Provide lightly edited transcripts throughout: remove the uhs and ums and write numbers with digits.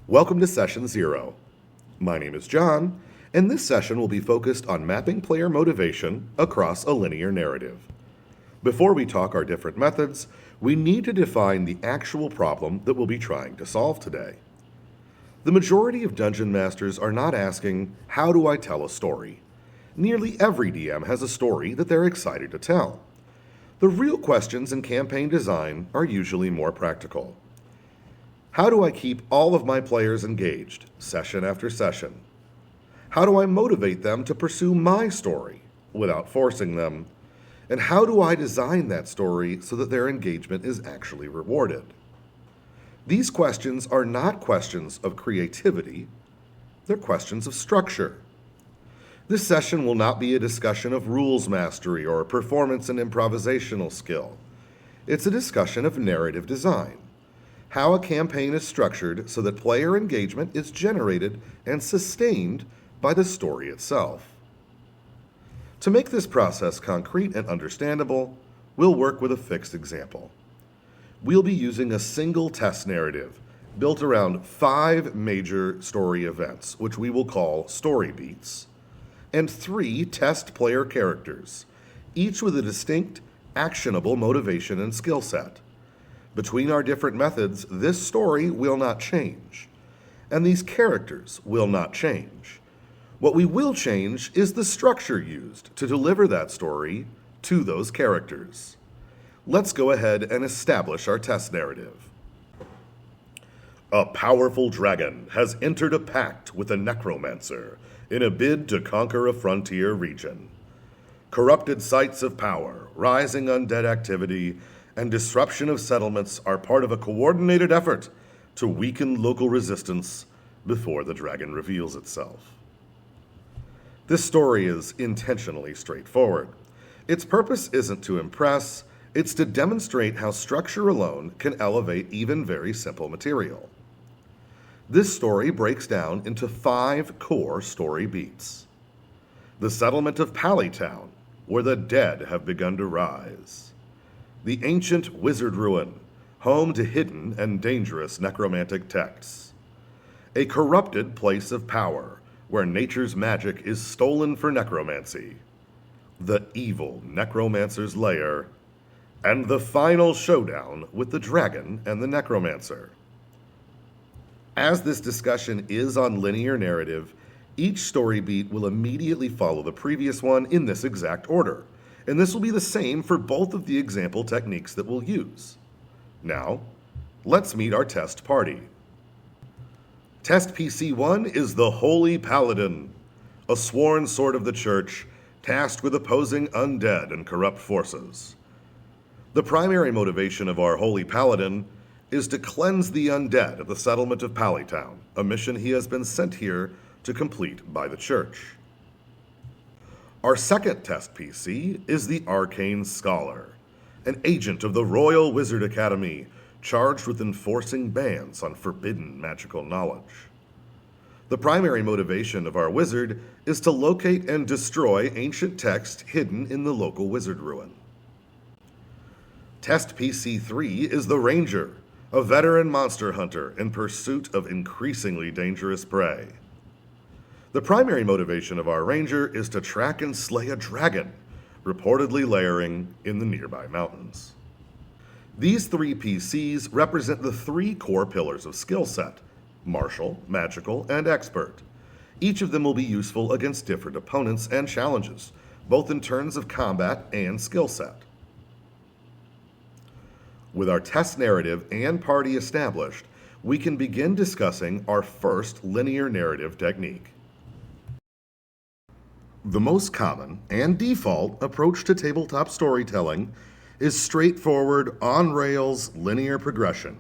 Welcome to Session 0. My name is John, and this session will be focused on mapping player motivation across a linear narrative. Before we talk our different methods, we need to define the actual problem that we'll be trying to solve today. The majority of dungeon masters are not asking, how do I tell a story? Nearly every DM has a story that they're excited to tell. The real questions in campaign design are usually more practical. How do I keep all of my players engaged, session after session? How do I motivate them to pursue my story without forcing them? And how do I design that story so that their engagement is actually rewarded? These questions are not questions of creativity, they're questions of structure. This session will not be a discussion of rules mastery or performance and improvisational skill. It's a discussion of narrative design. How a campaign is structured so that player engagement is generated and sustained by the story itself. To make this process concrete and understandable, we'll work with a fixed example. We'll be using a single test narrative built around 5 major story events, which we will call story beats, and 3 test player characters, each with a distinct, actionable motivation and skill set. Between our different methods, this story will not change, and these characters will not change. What we will change is the structure used to deliver that story to those characters. Let's go ahead and establish our test narrative. A powerful dragon has entered a pact with a necromancer in a bid to conquer a frontier region. Corrupted sites of power, rising undead activity, and disruption of settlements are part of a coordinated effort to weaken local resistance before the dragon reveals itself. This story is intentionally straightforward. Its purpose isn't to impress, it's to demonstrate how structure alone can elevate even very simple material. This story breaks down into 5 core story beats. The settlement of Pallytown, where the dead have begun to rise. The ancient wizard ruin, home to hidden and dangerous necromantic texts. A corrupted place of power, where nature's magic is stolen for necromancy. The evil necromancer's lair, and the final showdown with the dragon and the necromancer. As this discussion is on linear narrative, each story beat will immediately follow the previous one in this exact order, and this will be the same for both of the example techniques that we'll use. Now, let's meet our test party. Test PC1 is the Holy Paladin, a sworn sword of the church tasked with opposing undead and corrupt forces. The primary motivation of our Holy Paladin is to cleanse the undead at the settlement of Pallytown, a mission he has been sent here to complete by the church. Our second test PC is the Arcane Scholar, an agent of the Royal Wizard Academy charged with enforcing bans on forbidden magical knowledge. The primary motivation of our wizard is to locate and destroy ancient text hidden in the local wizard ruin. Test PC3 is the Ranger, a veteran monster hunter in pursuit of increasingly dangerous prey. The primary motivation of our ranger is to track and slay a dragon, reportedly layering in the nearby mountains. These 3 PCs represent the 3 core pillars of skill set: martial, magical, and expert. Each of them will be useful against different opponents and challenges, both in terms of combat and skill set. With our test narrative and party established, we can begin discussing our first linear narrative technique. The most common and default approach to tabletop storytelling is straightforward, on-rails linear progression.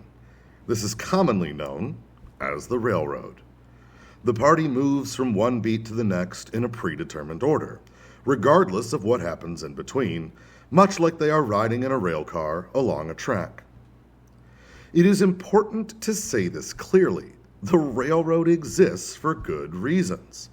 This is commonly known as the railroad. The party moves from one beat to the next in a predetermined order, regardless of what happens in between, much like they are riding in a rail car along a track. It is important to say this clearly. The railroad exists for good reasons.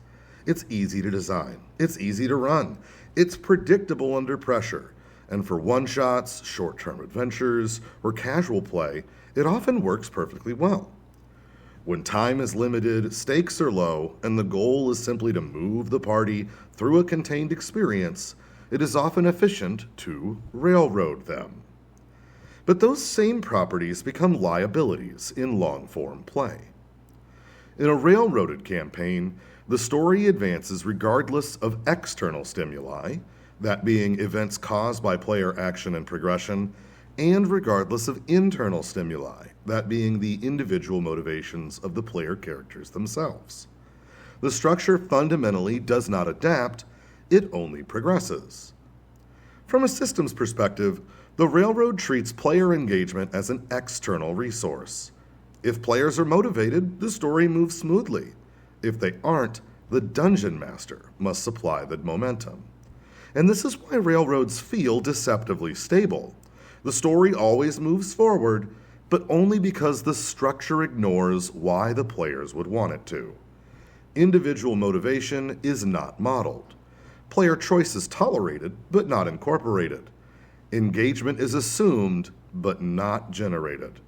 It's easy to design, it's easy to run, it's predictable under pressure, and for one-shots, short-term adventures, or casual play, it often works perfectly well. When time is limited, stakes are low, and the goal is simply to move the party through a contained experience, it is often efficient to railroad them. But those same properties become liabilities in long-form play. In a railroaded campaign, the story advances regardless of external stimuli, that being events caused by player action and progression, and regardless of internal stimuli, that being the individual motivations of the player characters themselves. The structure fundamentally does not adapt, it only progresses. From a systems perspective, the railroad treats player engagement as an external resource. If players are motivated, the story moves smoothly. If they aren't, the dungeon master must supply the momentum. And this is why railroads feel deceptively stable. The story always moves forward, but only because the structure ignores why the players would want it to. Individual motivation is not modeled. Player choice is tolerated, but not incorporated. Engagement is assumed, but not generated.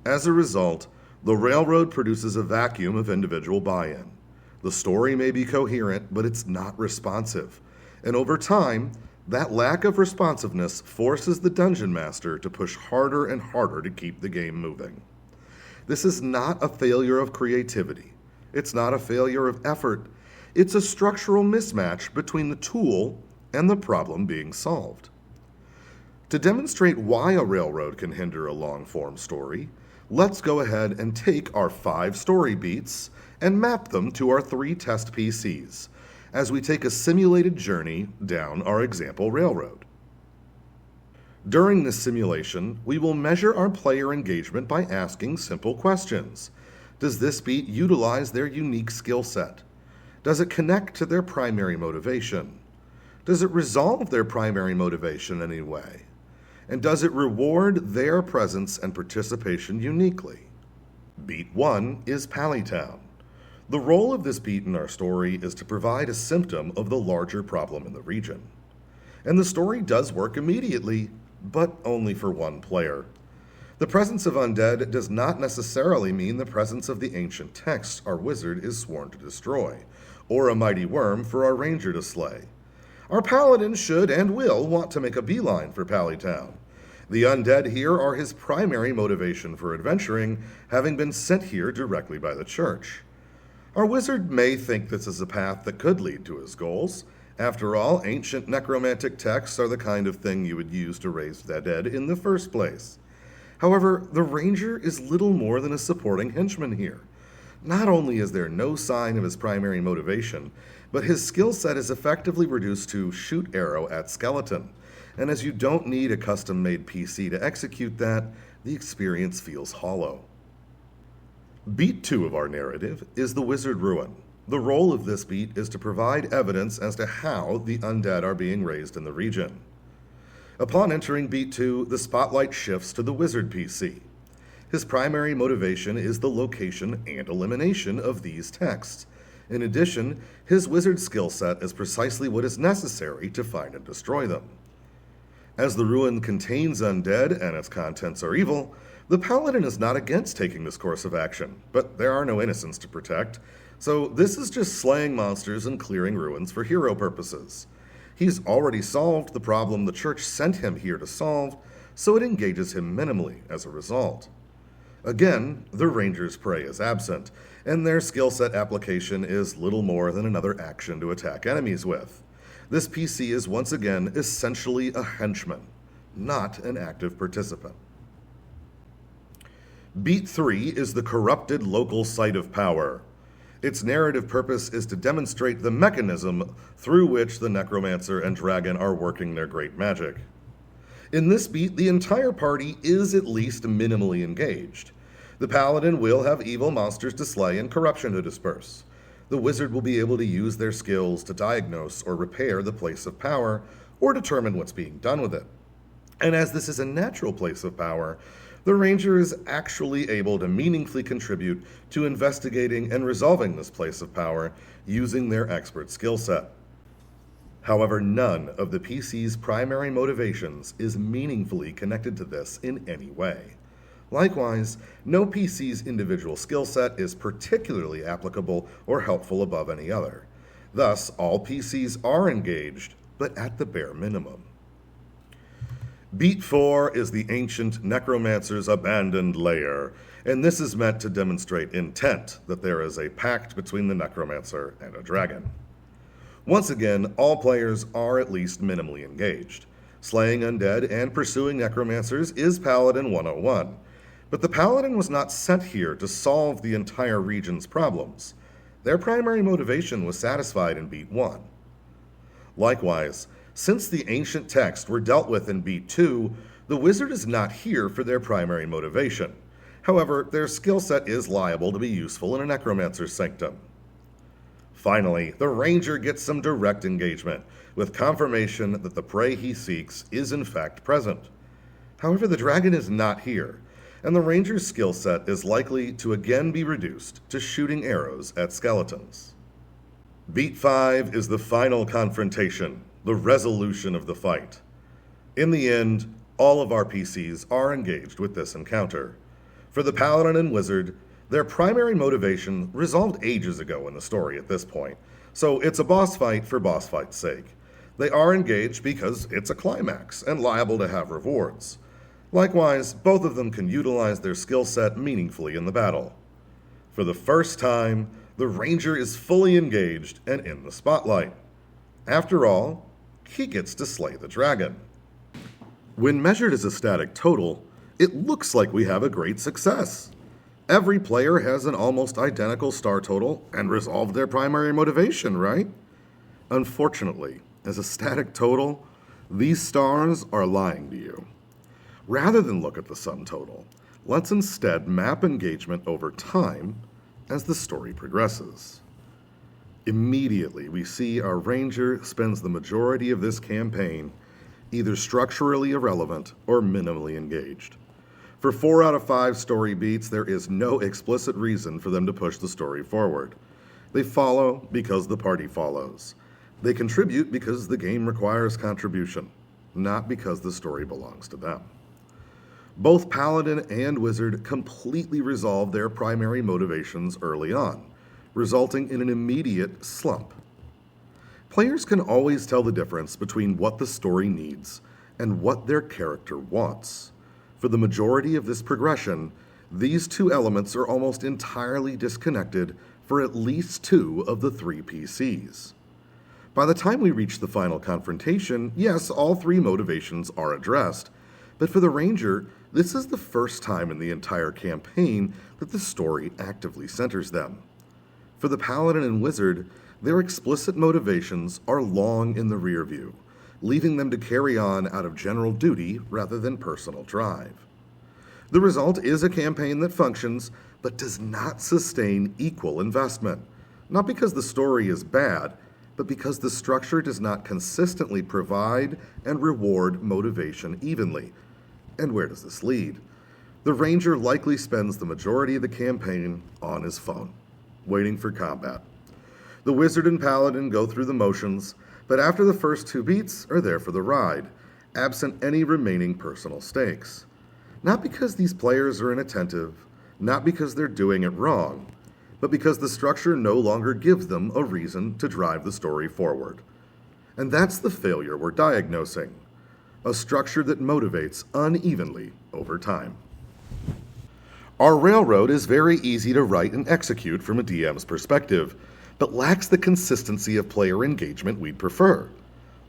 As a result, the railroad produces a vacuum of individual buy-in. The story may be coherent, but it's not responsive. And over time, that lack of responsiveness forces the dungeon master to push harder and harder to keep the game moving. This is not a failure of creativity. It's not a failure of effort. It's a structural mismatch between the tool and the problem being solved. To demonstrate why a railroad can hinder a long-form story, let's go ahead and take our 5 story beats and map them to our 3 test PCs as we take a simulated journey down our example railroad. During this simulation, we will measure our player engagement by asking simple questions. Does this beat utilize their unique skill set? Does it connect to their primary motivation? Does it resolve their primary motivation in any way? And does it reward their presence and participation uniquely? Beat 1 is Pallytown. The role of this beat in our story is to provide a symptom of the larger problem in the region. And the story does work immediately, but only for one player. The presence of undead does not necessarily mean the presence of the ancient text our wizard is sworn to destroy, or a mighty worm for our ranger to slay. Our paladin should and will want to make a beeline for Pallytown. The undead here are his primary motivation for adventuring, having been sent here directly by the church. Our wizard may think this is a path that could lead to his goals. After all, ancient necromantic texts are the kind of thing you would use to raise the dead in the first place. However, the ranger is little more than a supporting henchman here. Not only is there no sign of his primary motivation, but his skill set is effectively reduced to shoot arrow at skeleton. And as you don't need a custom-made PC to execute that, the experience feels hollow. Beat 2 of our narrative is the Wizard Ruin. The role of this beat is to provide evidence as to how the undead are being raised in the region. Upon entering Beat 2, the spotlight shifts to the Wizard PC. His primary motivation is the location and elimination of these texts. In addition, his wizard skill set is precisely what is necessary to find and destroy them. As the ruin contains undead and its contents are evil, the paladin is not against taking this course of action, but there are no innocents to protect, so this is just slaying monsters and clearing ruins for hero purposes. He's already solved the problem the church sent him here to solve, so it engages him minimally as a result. Again, the ranger's prey is absent, and their skill set application is little more than another action to attack enemies with. This PC is once again essentially a henchman, not an active participant. Beat 3 is the corrupted local site of power. Its narrative purpose is to demonstrate the mechanism through which the necromancer and dragon are working their great magic. In this beat, the entire party is at least minimally engaged. The paladin will have evil monsters to slay and corruption to disperse. The wizard will be able to use their skills to diagnose or repair the place of power, or determine what's being done with it. And as this is a natural place of power, the ranger is actually able to meaningfully contribute to investigating and resolving this place of power using their expert skill set. However, none of the PC's primary motivations is meaningfully connected to this in any way. Likewise, no PC's individual skill set is particularly applicable or helpful above any other. Thus, all PCs are engaged, but at the bare minimum. Beat 4 is the ancient necromancer's abandoned lair, and this is meant to demonstrate intent that there is a pact between the necromancer and a dragon. Once again, all players are at least minimally engaged. Slaying undead and pursuing necromancers is Paladin 101, but the Paladin was not sent here to solve the entire region's problems. Their primary motivation was satisfied in Beat 1. Likewise, since the ancient texts were dealt with in Beat 2, the wizard is not here for their primary motivation. However, their skill set is liable to be useful in a necromancer's sanctum. Finally, the ranger gets some direct engagement, with confirmation that the prey he seeks is in fact present. However, the dragon is not here, and the ranger's skill set is likely to again be reduced to shooting arrows at skeletons. Beat 5 is the final confrontation, the resolution of the fight. In the end, all of our PCs are engaged with this encounter. For the Paladin and Wizard, their primary motivation resolved ages ago in the story at this point, so it's a boss fight for boss fight's sake. They are engaged because it's a climax and liable to have rewards. Likewise, both of them can utilize their skill set meaningfully in the battle. For the first time, the Ranger is fully engaged and in the spotlight. After all, he gets to slay the dragon. When measured as a static total, it looks like we have a great success. Every player has an almost identical star total and resolved their primary motivation, right? Unfortunately, as a static total, these stars are lying to you. Rather than look at the sum total, let's instead map engagement over time as the story progresses. Immediately, we see our ranger spends the majority of this campaign either structurally irrelevant or minimally engaged. For 4 out of 5 story beats, there is no explicit reason for them to push the story forward. They follow because the party follows. They contribute because the game requires contribution, not because the story belongs to them. Both Paladin and Wizard completely resolve their primary motivations early on, resulting in an immediate slump. Players can always tell the difference between what the story needs and what their character wants. For the majority of this progression, these two elements are almost entirely disconnected for at least 2 of the 3 PCs. By the time we reach the final confrontation, yes, all 3 motivations are addressed, but for the Ranger, this is the first time in the entire campaign that the story actively centers them. For the Paladin and Wizard, their explicit motivations are long in the rear view, leaving them to carry on out of general duty rather than personal drive. The result is a campaign that functions, but does not sustain equal investment, not because the story is bad, but because the structure does not consistently provide and reward motivation evenly. And where does this lead? The Ranger likely spends the majority of the campaign on his phone, waiting for combat. The Wizard and Paladin go through the motions, but after the first 2 beats are there for the ride, absent any remaining personal stakes. Not because these players are inattentive, not because they're doing it wrong, but because the structure no longer gives them a reason to drive the story forward. And that's the failure we're diagnosing, a structure that motivates unevenly over time. Our railroad is very easy to write and execute from a DM's perspective, but lacks the consistency of player engagement we'd prefer.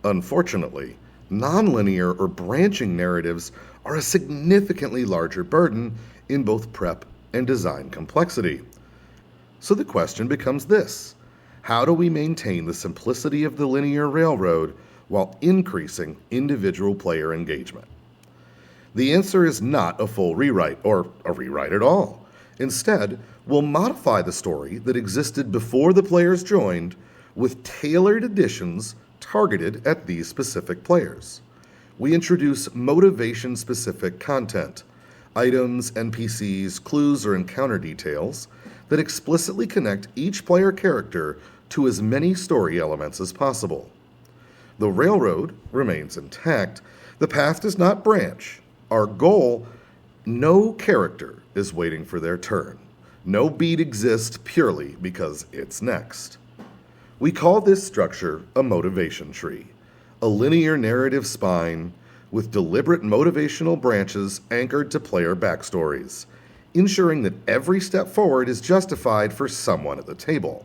Unfortunately, nonlinear or branching narratives are a significantly larger burden in both prep and design complexity. So the question becomes this: how do we maintain the simplicity of the linear railroad while increasing individual player engagement? The answer is not a full rewrite, or a rewrite at all. Instead, we'll modify the story that existed before the players joined with tailored additions targeted at these specific players. We introduce motivation-specific content, items, NPCs, clues, or encounter details that explicitly connect each player character to as many story elements as possible. The railroad remains intact. The path does not branch. Our goal No character is waiting for their turn. No beat exists purely because it's next. We call this structure a motivation tree, a linear narrative spine with deliberate motivational branches anchored to player backstories, ensuring that every step forward is justified for someone at the table.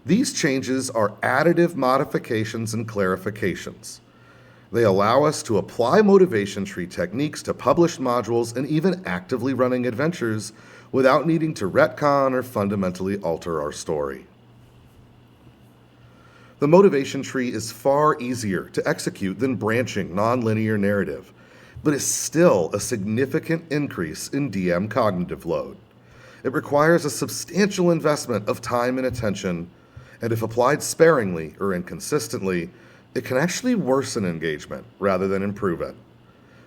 These changes are additive modifications and clarifications. They allow us to apply motivation tree techniques to published modules and even actively running adventures without needing to retcon or fundamentally alter our story. The motivation tree is far easier to execute than branching nonlinear narrative, but is still a significant increase in DM cognitive load. It requires a substantial investment of time and attention, and if applied sparingly or inconsistently, it can actually worsen engagement rather than improve it.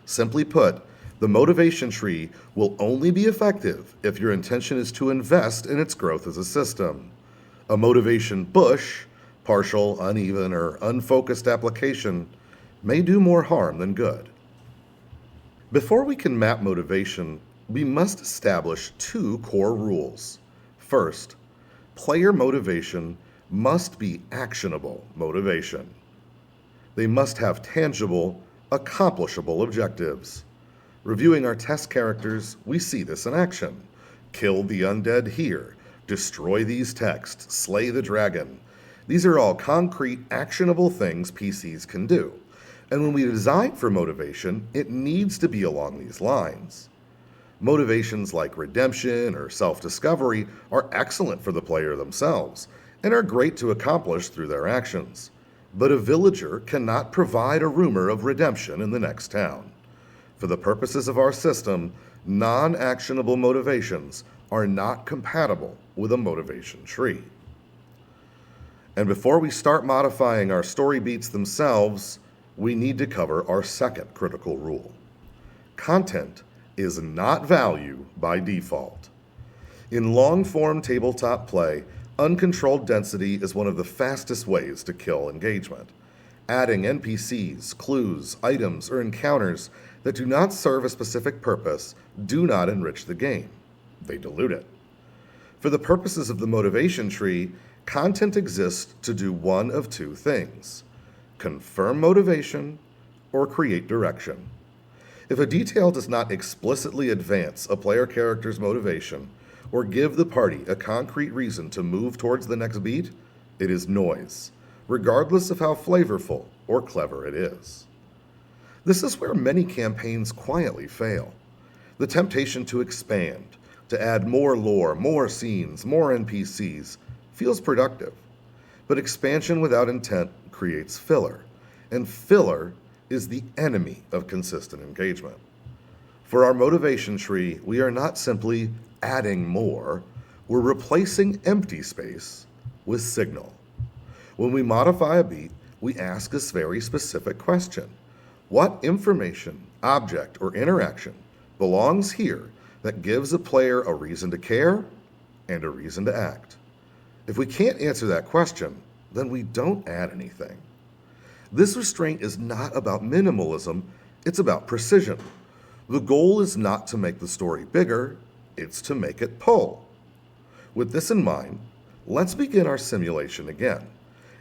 Simply put, the motivation tree will only be effective if your intention is to invest in its growth as a system. A motivation bush, partial, uneven, or unfocused application, may do more harm than good. Before we can map motivation, we must establish two core rules. First, player motivation must be actionable motivation. They must have tangible, accomplishable objectives. Reviewing our test characters, we see this in action. Kill the undead here, destroy these texts, slay the dragon. These are all concrete, actionable things PCs can do. And when we design for motivation, it needs to be along these lines. Motivations like redemption or self-discovery are excellent for the player themselves and are great to accomplish through their actions. But a villager cannot provide a rumor of redemption in the next town. For the purposes of our system, non-actionable motivations are not compatible with a motivation tree. And before we start modifying our story beats themselves, we need to cover our second critical rule. Content is not value by default. In long-form tabletop play, uncontrolled density is one of the fastest ways to kill engagement. Adding NPCs, clues, items, or encounters that do not serve a specific purpose do not enrich the game. They dilute it. For the purposes of the motivation tree, content exists to do one of two things: confirm motivation or create direction. If a detail does not explicitly advance a player character's motivation or give the party a concrete reason to move towards the next beat, it is noise, regardless of how flavorful or clever it is. This is where many campaigns quietly fail. The temptation to expand, to add more lore, more scenes, more NPCs, feels productive. But expansion without intent creates filler, and filler is the enemy of consistent engagement. For our motivation tree, we are not simply adding more, we're replacing empty space with signal. When we modify a beat, we ask this very specific question: what information, object, or interaction belongs here that gives a player a reason to care and a reason to act? If we can't answer that question, then we don't add anything. This restraint is not about minimalism, it's about precision. The goal is not to make the story bigger, it's to make it pull. With this in mind, let's begin our simulation again.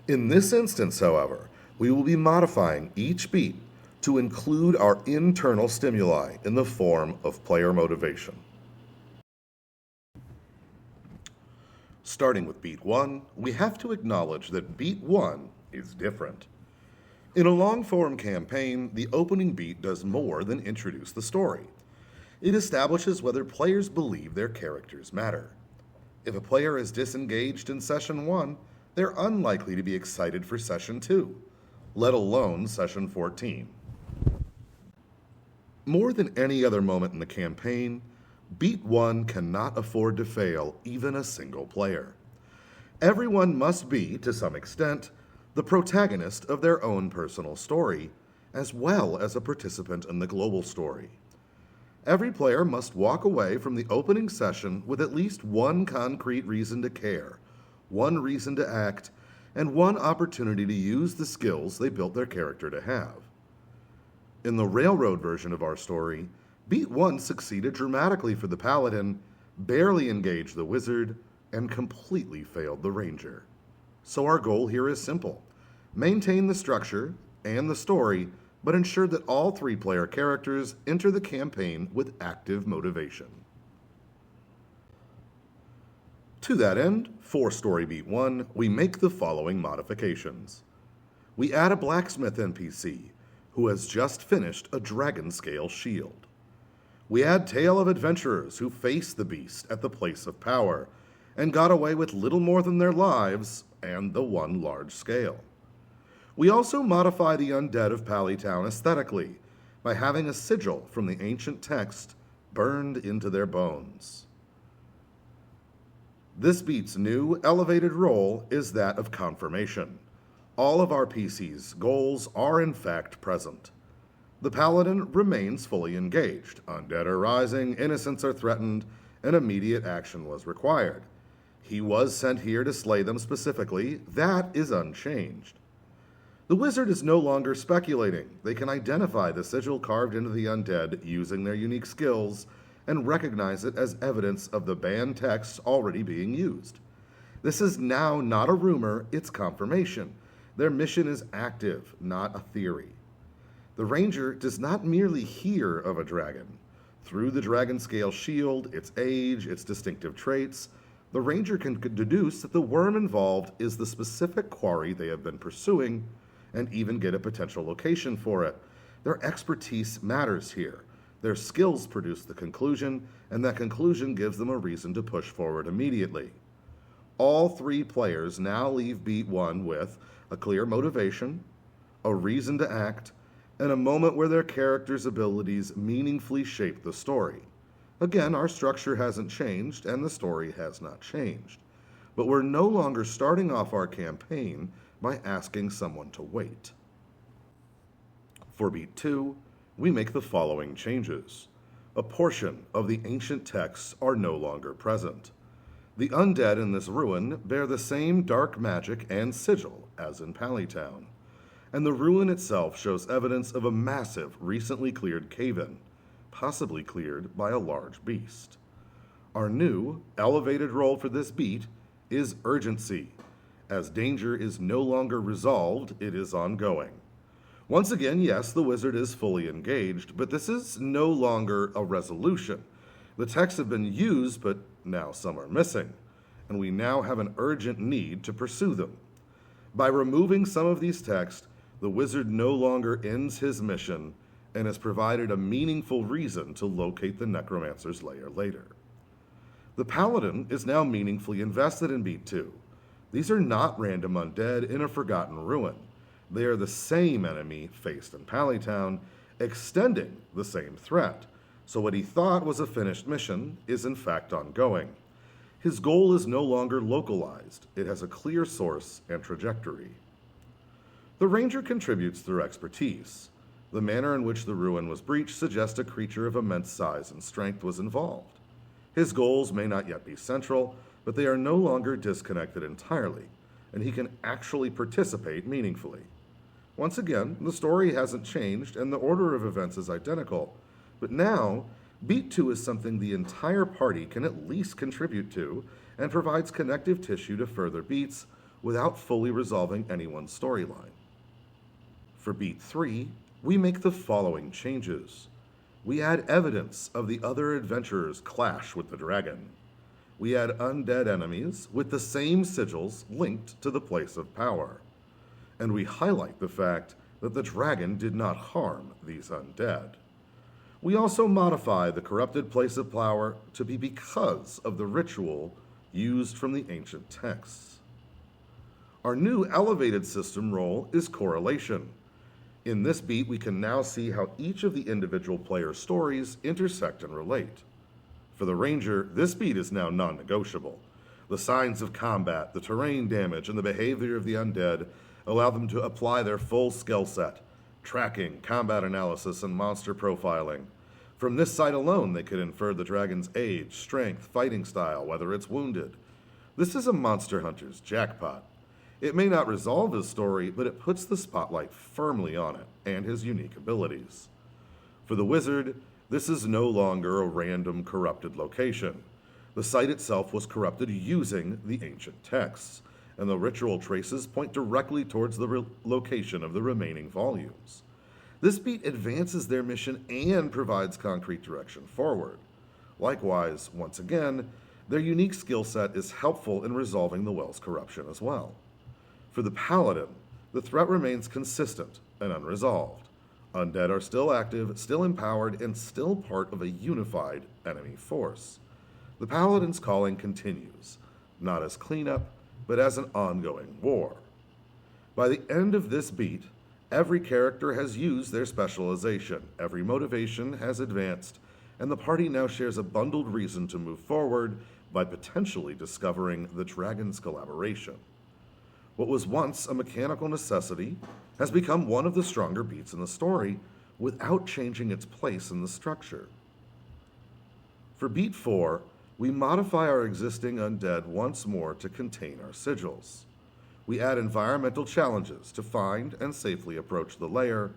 In this instance, however, we will be modifying each beat to include our internal stimuli in the form of player motivation. Starting with beat 1, we have to acknowledge that beat 1 is different. In a long-form campaign, the opening beat does more than introduce the story. It establishes whether players believe their characters matter. If a player is disengaged in Session 1, they're unlikely to be excited for Session 2, let alone Session 14. More than any other moment in the campaign, Beat 1 cannot afford to fail even a single player. Everyone must be, to some extent, the protagonist of their own personal story, as well as a participant in the global story. Every player must walk away from the opening session with at least one concrete reason to care, one reason to act, and one opportunity to use the skills they built their character to have. In the Railroad version of our story, Beat 1 succeeded dramatically for the Paladin, barely engaged the Wizard, and completely failed the Ranger. So our goal here is simple. Maintain the structure and the story, but ensure that all 3-player characters enter the campaign with active motivation. To that end, for Story Beat 1, we make the following modifications. We add a blacksmith NPC, who has just finished a dragon-scale shield. We add Tale of Adventurers who face the beast at the place of power, and got away with little more than their lives and the one large scale. We also modify the undead of Pallytown aesthetically by having a sigil from the ancient text burned into their bones. This beat's new elevated role is that of confirmation. All of our PC's goals are in fact present. The Paladin remains fully engaged. Undead are rising, innocents are threatened, and immediate action was required. He was sent here to slay them specifically. That is unchanged. The Wizard is no longer speculating. They can identify the sigil carved into the undead using their unique skills and recognize it as evidence of the banned text already being used. This is now not a rumor, it's confirmation. Their mission is active, not a theory. The Ranger does not merely hear of a dragon. Through the dragon scale shield, its age, its distinctive traits, the Ranger can deduce that the worm involved is the specific quarry they have been pursuing, and even get a potential location for it. Their expertise matters here. Their skills produce the conclusion, and that conclusion gives them a reason to push forward immediately. All 3 players now leave Beat 1 with a clear motivation, a reason to act, and a moment where their character's abilities meaningfully shape the story. Again, our structure hasn't changed, and the story has not changed. But we're no longer starting off our campaign by asking someone to wait. For Beat 2, we make the following changes. A portion of the ancient texts are no longer present. The undead in this ruin bear the same dark magic and sigil as in Pallytown, and the ruin itself shows evidence of a massive, recently cleared cave-in, possibly cleared by a large beast. Our new, elevated role for this beat is urgency. As danger is no longer resolved, it is ongoing. Once again, yes, the Wizard is fully engaged, but this is no longer a resolution. The texts have been used, but now some are missing, and we now have an urgent need to pursue them. By removing some of these texts, the Wizard no longer ends his mission and has provided a meaningful reason to locate the Necromancer's lair later. The Paladin is now meaningfully invested in Beat 2. These are not random undead in a forgotten ruin. They are the same enemy faced in Pallytown, extending the same threat. So what he thought was a finished mission is in fact ongoing. His goal is no longer localized. It has a clear source and trajectory. The Ranger contributes through expertise. The manner in which the ruin was breached suggests a creature of immense size and strength was involved. His goals may not yet be central, but they are no longer disconnected entirely, and he can actually participate meaningfully. Once again, the story hasn't changed and the order of events is identical, but now, Beat 2 is something the entire party can at least contribute to and provides connective tissue to further beats without fully resolving anyone's storyline. For Beat 3, we make the following changes. We add evidence of the other adventurers' clash with the dragon. We add undead enemies with the same sigils linked to the place of power. And we highlight the fact that the dragon did not harm these undead. We also modify the corrupted place of power to be because of the ritual used from the ancient texts. Our new elevated system role is correlation. In this beat, we can now see how each of the individual players' stories intersect and relate. For the Ranger, this beat is now non-negotiable. The signs of combat, the terrain damage, and the behavior of the undead allow them to apply their full skill set: tracking, combat analysis, and monster profiling. From this sight alone, they could infer the dragon's age, strength, fighting style, whether it's wounded. This is a monster hunter's jackpot. It may not resolve his story, but it puts the spotlight firmly on it and his unique abilities. For the Wizard, This is no longer a random corrupted location. The site itself was corrupted using the ancient texts, and the ritual traces point directly towards the location of the remaining volumes. This beat advances their mission and provides concrete direction forward. Likewise, once again, their unique skill set is helpful in resolving the well's corruption as well. For the Paladin, the threat remains consistent and unresolved. Undead are still active, still empowered, and still part of a unified enemy force. The Paladin's calling continues, not as cleanup, but as an ongoing war. By the end of this beat, every character has used their specialization, every motivation has advanced, and the party now shares a bundled reason to move forward by potentially discovering the Dragon's collaboration. What was once a mechanical necessity has become one of the stronger beats in the story without changing its place in the structure. For Beat 4, we modify our existing undead once more to contain our sigils. We add environmental challenges to find and safely approach the lair,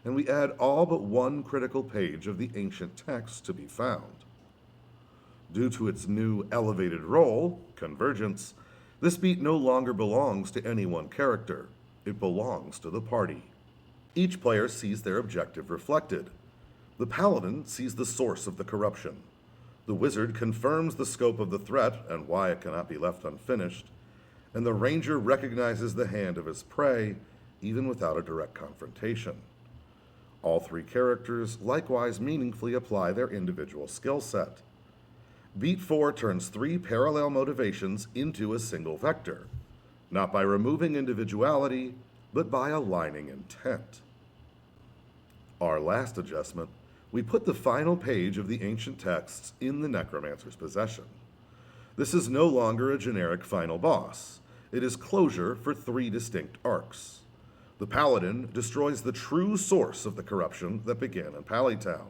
and we add all but one critical page of the ancient text to be found. Due to its new elevated role, convergence, this beat no longer belongs to any one character. It belongs to the party. Each player sees their objective reflected. The Paladin sees the source of the corruption. The Wizard confirms the scope of the threat and why it cannot be left unfinished. And the Ranger recognizes the hand of his prey, even without a direct confrontation. All three characters likewise meaningfully apply their individual skill set. Beat 4 turns three parallel motivations into a single vector, not by removing individuality, but by aligning intent. Our last adjustment, we put the final page of the ancient texts in the Necromancer's possession. This is no longer a generic final boss. It is closure for three distinct arcs. The Paladin destroys the true source of the corruption that began in Pallytown.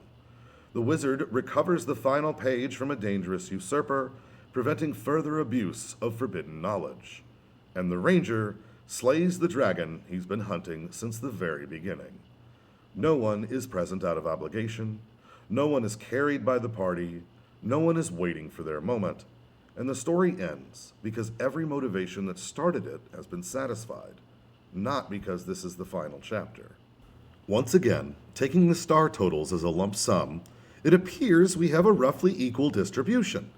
The Wizard recovers the final page from a dangerous usurper, preventing further abuse of forbidden knowledge. And the Ranger slays the dragon he's been hunting since the very beginning. No one is present out of obligation, no one is carried by the party, no one is waiting for their moment, and the story ends because every motivation that started it has been satisfied, not because this is the final chapter. Once again, taking the star totals as a lump sum, it appears we have a roughly equal distribution.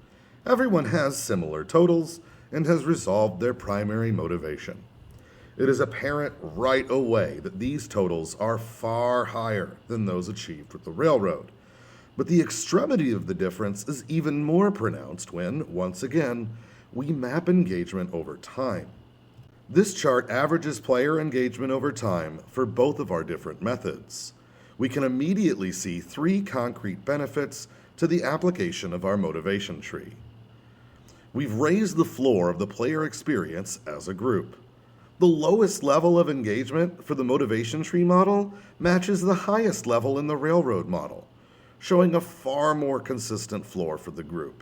Everyone has similar totals and has resolved their primary motivation. It is apparent right away that these totals are far higher than those achieved with the railroad. But the extremity of the difference is even more pronounced when, once again, we map engagement over time. This chart averages player engagement over time for both of our different methods. We can immediately see three concrete benefits to the application of our motivation tree. We've raised the floor of the player experience as a group. The lowest level of engagement for the motivation tree model matches the highest level in the railroad model, showing a far more consistent floor for the group.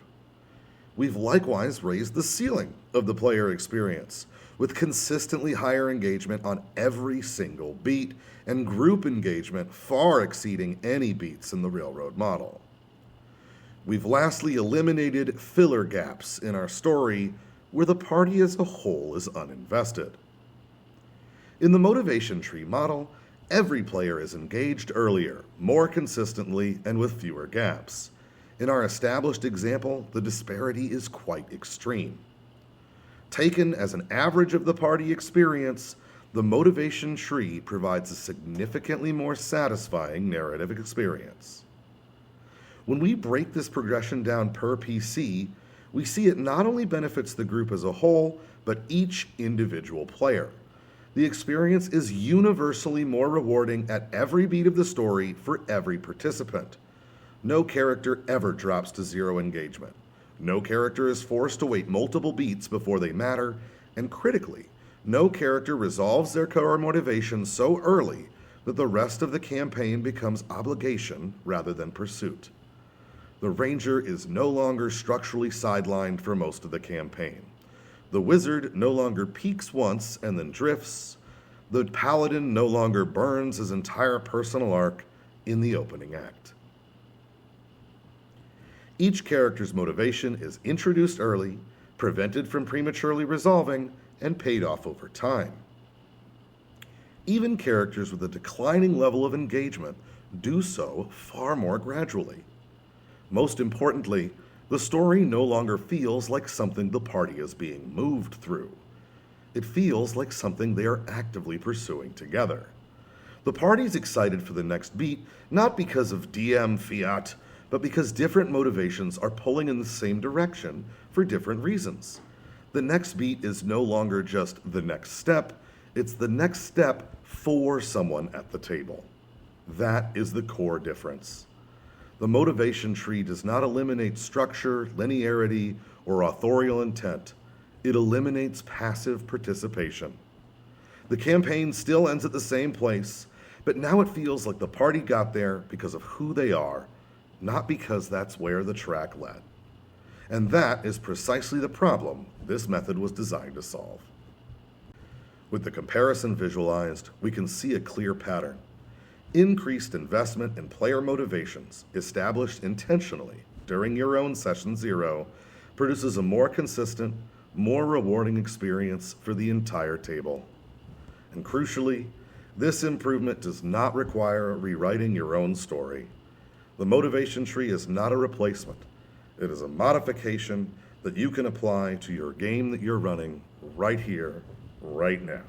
We've likewise raised the ceiling of the player experience, with consistently higher engagement on every single beat and group engagement far exceeding any beats in the railroad model. We've lastly eliminated filler gaps in our story where the party as a whole is uninvested. In the motivation tree model, every player is engaged earlier, more consistently, and with fewer gaps. In our established example, the disparity is quite extreme. Taken as an average of the party experience, the motivation tree provides a significantly more satisfying narrative experience. When we break this progression down per PC, we see it not only benefits the group as a whole, but each individual player. The experience is universally more rewarding at every beat of the story for every participant. No character ever drops to zero engagement. No character is forced to wait multiple beats before they matter, and critically, no character resolves their core motivation so early that the rest of the campaign becomes obligation rather than pursuit. The Ranger is no longer structurally sidelined for most of the campaign. The Wizard no longer peaks once and then drifts. The Paladin no longer burns his entire personal arc in the opening act. Each character's motivation is introduced early, prevented from prematurely resolving, and paid off over time. Even characters with a declining level of engagement do so far more gradually. Most importantly, the story no longer feels like something the party is being moved through. It feels like something they are actively pursuing together. The party's excited for the next beat, not because of DM fiat, but because different motivations are pulling in the same direction for different reasons. The next beat is no longer just the next step, it's the next step for someone at the table. That is the core difference. The motivation tree does not eliminate structure, linearity, or authorial intent. It eliminates passive participation. The campaign still ends at the same place, but now it feels like the party got there because of who they are, not because that's where the track led. And that is precisely the problem this method was designed to solve. With the comparison visualized, we can see a clear pattern. Increased investment in player motivations, established intentionally during your own Session 0, produces a more consistent, more rewarding experience for the entire table. And crucially, this improvement does not require rewriting your own story. The motivation tree is not a replacement. It is a modification that you can apply to your game that you're running right here, right now.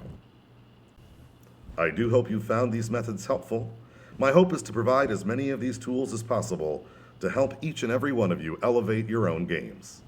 I do hope you found these methods helpful. My hope is to provide as many of these tools as possible to help each and every one of you elevate your own games.